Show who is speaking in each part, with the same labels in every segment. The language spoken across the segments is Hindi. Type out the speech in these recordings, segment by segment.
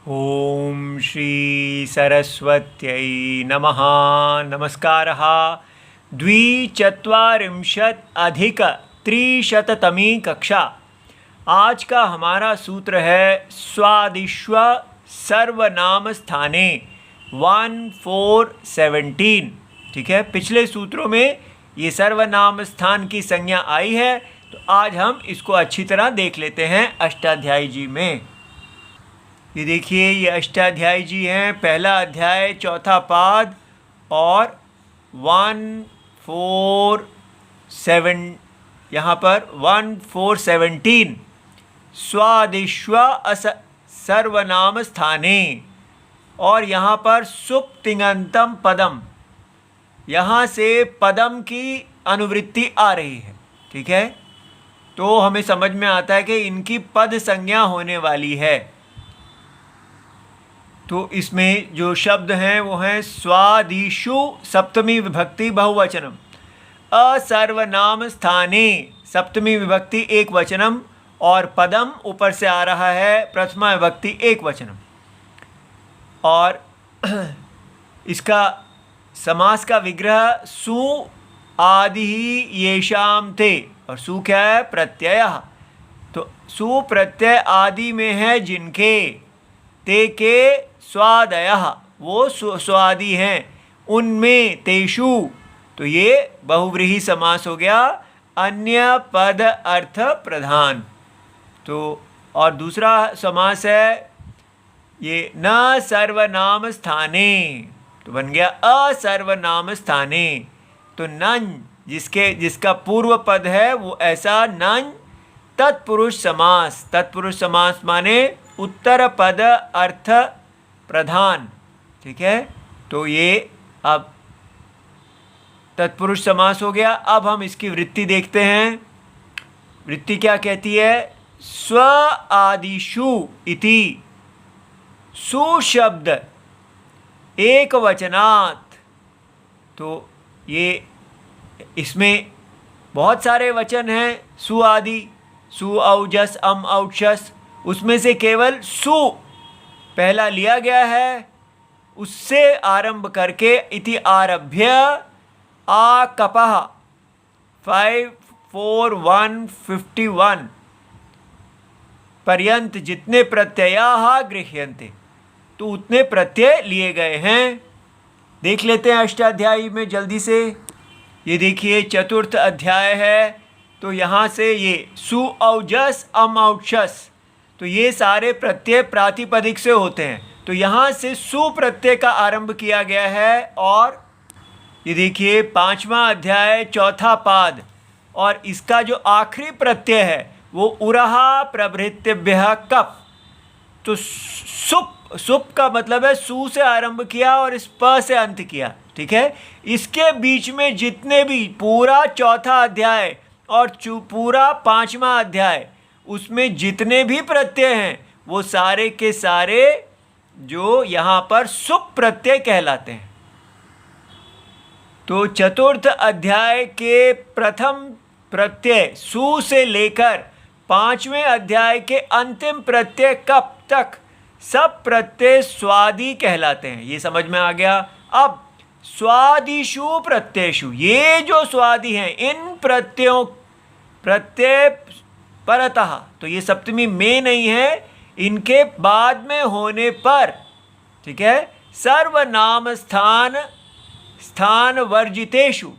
Speaker 1: ओम श्री सरस्वत्यै नमः। नमस्कारः। 2024-अधिक-300तमी कक्षा। आज का हमारा सूत्र है स्वादिष्व सर्वनाम स्थाने 1417। ठीक है, पिछले सूत्रों में ये सर्वनाम स्थान की संज्ञा आई है, तो आज हम इसको अच्छी तरह देख लेते हैं अष्टाध्यायी जी में। ये देखिए, ये अष्टाध्यायी जी हैं। पहला अध्याय, चौथा पाद और 147 यहाँ पर 1417 स्वादिष्व सर्वनाम स्थाने, और यहाँ पर सुप तिङन्तम पदम, यहाँ से पदम की अनुवृत्ति आ रही है। ठीक है, तो हमें समझ में आता है कि इनकी पद संज्ञा होने वाली है। तो इसमें जो शब्द हैं वो हैं स्वादिषु सप्तमी विभक्ति बहुवचनम, असर्वनाम स्थाने सप्तमी विभक्ति एक वचनम, और पदम ऊपर से आ रहा है प्रथमा विभक्ति एक वचनम। और इसका समास का विग्रह सु आदि येषाम ते, और सु क्या है? प्रत्यय। तो सु प्रत्यय आदि में है जिनके, ते के स्वादयः, वो स्वादि हैं, उनमें, तेषु, तो ये बहुव्रीहि समास हो गया, अन्य पद अर्थ प्रधान। तो और दूसरा समास है ये न सर्वनाम स्थाने, तो बन गया असर्वनाम स्थाने। तो नन जिसका पूर्व पद है वो ऐसा नन तत्पुरुष समास। तत्पुरुष समास माने उत्तर पद अर्थ प्रधान। ठीक है, तो ये अब तत्पुरुष समास हो गया। अब हम इसकी वृत्ति देखते हैं। वृत्ति क्या कहती है? स्व आदिषु इति सु शब्द एक वचनात्। तो ये इसमें बहुत सारे वचन हैं, सु आदि, सु औजस अम औक्षस, उसमें से केवल सु पहला लिया गया है, उससे आरंभ करके इति आरभ्य आकपः 54151 पर्यंत जितने प्रत्ययाः गृह्यन्ते, तो उतने प्रत्यय लिए गए हैं। देख लेते हैं अष्टाध्यायी में जल्दी से। ये देखिए, चतुर्थ अध्याय है, तो यहाँ से ये सु औजस अम औक्षस, तो ये सारे प्रत्यय प्रातिपदिक से होते हैं। तो यहाँ से सु प्रत्यय का आरंभ किया गया है। और ये देखिए, पांचवा अध्याय, चौथा पाद, और इसका जो आखिरी प्रत्यय है वो उरहा प्रभृत्यभ्यः कप। तो सुप का मतलब है सु से आरंभ किया और इस प से अंत किया। ठीक है, इसके बीच में जितने भी पूरा चौथा अध्याय और पूरा पांचवा अध्याय, उसमें जितने भी प्रत्यय हैं वो सारे के सारे जो यहाँ पर सुप प्रत्यय कहलाते हैं। तो चतुर्थ अध्याय के प्रथम प्रत्यय सु से लेकर पांचवें अध्याय के अंतिम प्रत्यय कप तक सब प्रत्यय स्वादि कहलाते हैं। ये समझ में आ गया। अब स्वादिषु प्रत्ययेषु, ये जो स्वादि हैं, इन प्रत्यय परतः, तो ये सप्तमी में नहीं है, इनके बाद में होने पर, ठीक है, सर्वनाम स्थान वर्जितेषु,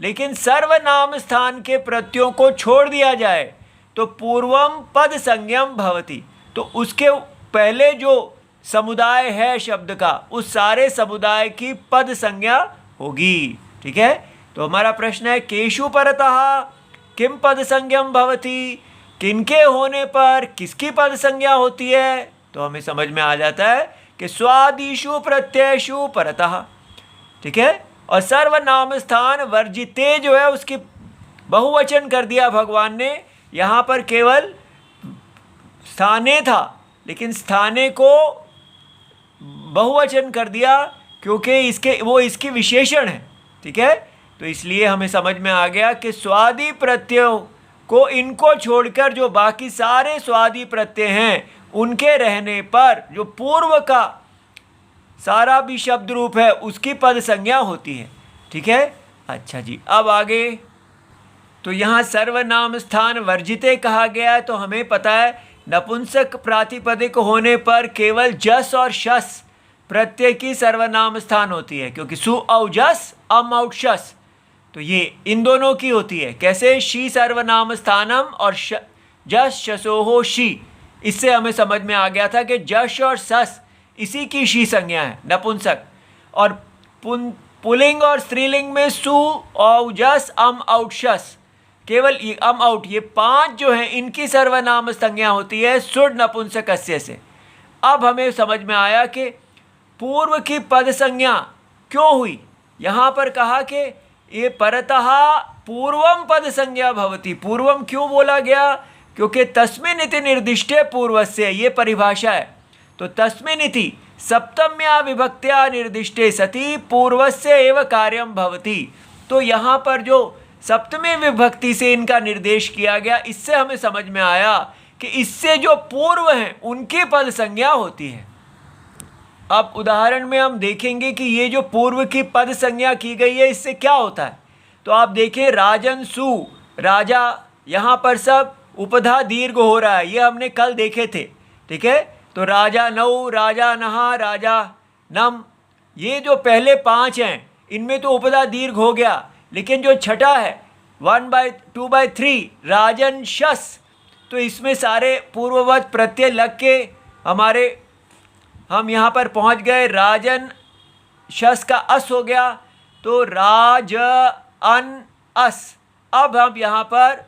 Speaker 1: लेकिन सर्वनाम स्थान के प्रत्ययों को छोड़ दिया जाए तो पूर्वम पद संज्ञम भवति। तो उसके पहले जो समुदाय है शब्द का, उस सारे समुदाय की पद संज्ञा होगी। ठीक है, तो हमारा प्रश्न है केषु परतः किम पद संज्ञम भवति, किनके होने पर किसकी पद संज्ञा होती है? तो हमें समझ में आ जाता है कि स्वादिषु प्रत्ययेषु परतः। ठीक है, और सर्वनाम स्थान वर्जिते जो है उसकी बहुवचन कर दिया भगवान ने। यहाँ पर केवल स्थाने था, लेकिन स्थाने को बहुवचन कर दिया क्योंकि इसकी विशेषण है। ठीक है, तो इसलिए हमें समझ में आ गया कि स्वादि प्रत्ययों को, इनको छोड़कर जो बाकी सारे स्वादि प्रत्यय हैं उनके रहने पर जो पूर्व का सारा भी शब्द रूप है उसकी पद संज्ञा होती है। ठीक है, अच्छा जी, अब आगे। तो यहाँ सर्वनाम स्थान वर्जिते कहा गया है, तो हमें पता है नपुंसक प्रातिपदिक होने पर केवल जस और शस प्रत्यय की सर्वनाम स्थान होती है, क्योंकि सु औ जस अम औ शस, तो ये इन दोनों की होती है। कैसे? शी सर्वनाम स्थानम और जस शसोहो शी। इससे हमें समझ में आ गया था कि जश और सस इसी की शी संज्ञा है नपुंसक, और पुल्लिंग और स्त्रीलिंग में सु औ जस अम औ शस, केवल अम आउट, ये 5 जो हैं इनकी सर्वनाम संज्ञा होती है सुड नपुंसकस्य से। अब हमें समझ में आया कि पूर्व की पद संज्ञा क्यों हुई। यहाँ पर कहा कि ये परतः पूर्वम पद संज्ञा भवति। पूर्वम क्यों बोला गया? क्योंकि तस्मिन् इति निर्दिष्टे पूर्वस्य, ये परिभाषा है। तो तस्मिन् इति सप्तम्या विभक्त्या निर्दिष्टे सति पूर्वस्य एव कार्यम भवति। तो यहाँ पर जो सप्तमी विभक्ति से इनका निर्देश किया गया, इससे हमें समझ में आया कि इससे जो पूर्व हैं उनकी पद संज्ञा होती है। अब उदाहरण में हम देखेंगे कि ये जो पूर्व की पद संज्ञा की गई है इससे क्या होता है। तो आप देखें राजन सु राजा, यहाँ पर सब उपधा दीर्घ हो रहा है, ये हमने कल देखे थे। ठीक है, तो राजा नौ, राजा नहा, राजा नम, ये जो पहले 5 हैं इनमें तो उपधा दीर्घ हो गया, लेकिन जो छठा है 1/2/3 राजन शस, तो इसमें सारे पूर्ववत प्रत्यय लग के हम यहाँ पर पहुँच गए। राजन शस का अस हो गया, तो राज अन अस। अब हम यहाँ पर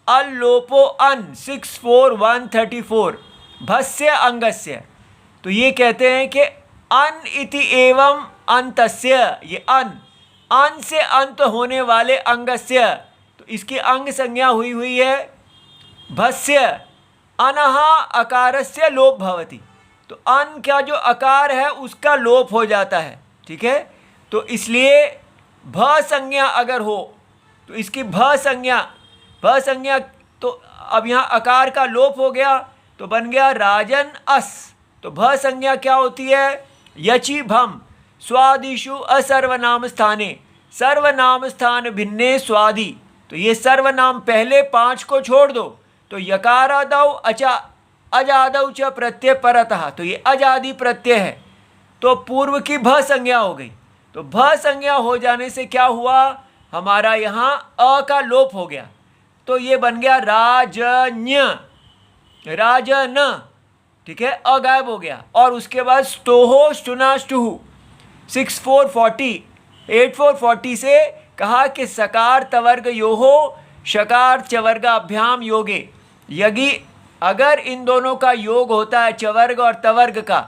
Speaker 1: अल्लोपो अन 64134 भस्य अंगस्य, तो ये कहते हैं कि अन इति एवं अंतस्य, ये अन से अंत होने वाले अंगस्य, तो इसकी अंग संज्ञा हुई है भस्य। अनहा अकारस्य लोप भवति, तो अन का जो अकार है उसका लोप हो जाता है। ठीक है, तो इसलिए भ संज्ञा अगर हो तो इसकी भ संज्ञा, तो अब यहाँ अकार का लोप हो गया तो बन गया राजन अस। तो भ संज्ञा क्या होती है? यचि भम स्वादिषु असर्वनाम स्थाने सर्वनाम स्थान भिन्ने स्वादि। तो ये सर्वनाम पहले 5 को छोड़ दो, तो यकारादौ अजादौ च प्रत्यय परतः, तो ये अजादि प्रत्यय है, तो पूर्व की भ संज्ञा हो गई। तो भ संज्ञा हो जाने से क्या हुआ? हमारा यहाँ अ का लोप हो गया, तो ये बन गया राजन्य, राजन। ठीक है, अ गायब हो गया। और उसके बाद स्तोहो स्टुनाष्टुहु 8440 से कहा कि सकार तवर्ग योहो शकार चवर्गाभ्याम योगे, यदि अगर इन दोनों का योग होता है चवर्ग और तवर्ग का,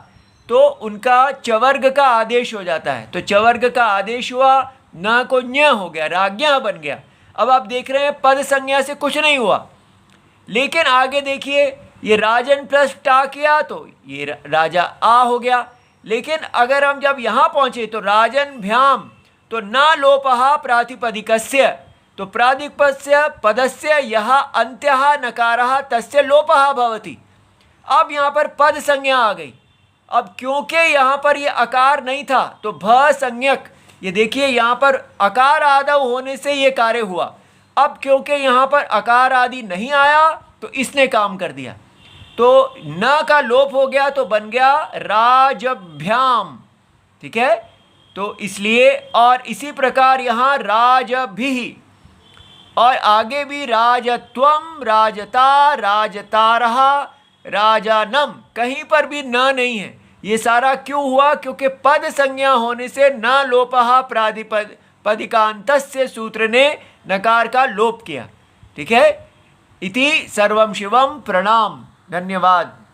Speaker 1: तो उनका चवर्ग का आदेश हो जाता है। तो चवर्ग का आदेश हुआ, न को न्य हो गया, राज्ञा बन गया। अब आप देख रहे हैं पद संज्ञा से कुछ नहीं हुआ, लेकिन आगे देखिए ये राजन प्लस टा किया तो ये राजा आ हो गया। लेकिन अगर हम जब यहाँ पहुँचे तो राजन भ्याम, तो न लोपः प्रातिपदिकस्य, तो प्रातिपदस्य पदस्य यह अंत्यः नकारः तस्य लोपः भवति। अब यहाँ पर पद संज्ञा आ गई। अब क्योंकि यहाँ पर ये अकार नहीं था तो भ संज्ञक, ये देखिए यहाँ पर अकार आदि होने से ये कार्य हुआ। अब क्योंकि यहाँ पर अकार आदि नहीं आया तो इसने काम कर दिया, तो न का लोप हो गया तो बन गया राजभ्याम। ठीक है, तो इसलिए और इसी प्रकार यहाँ राजभिः, और आगे भी राजत्वम, राजता, राजतारः, राजानम, कहीं पर भी न नहीं है। ये सारा क्यों हुआ? क्योंकि पद संज्ञा होने से न लोपः प्रातिपदिकान्तस्य सूत्र ने नकार का लोप किया। ठीक है, इति सर्वम शिवम प्रणाम, धन्यवाद।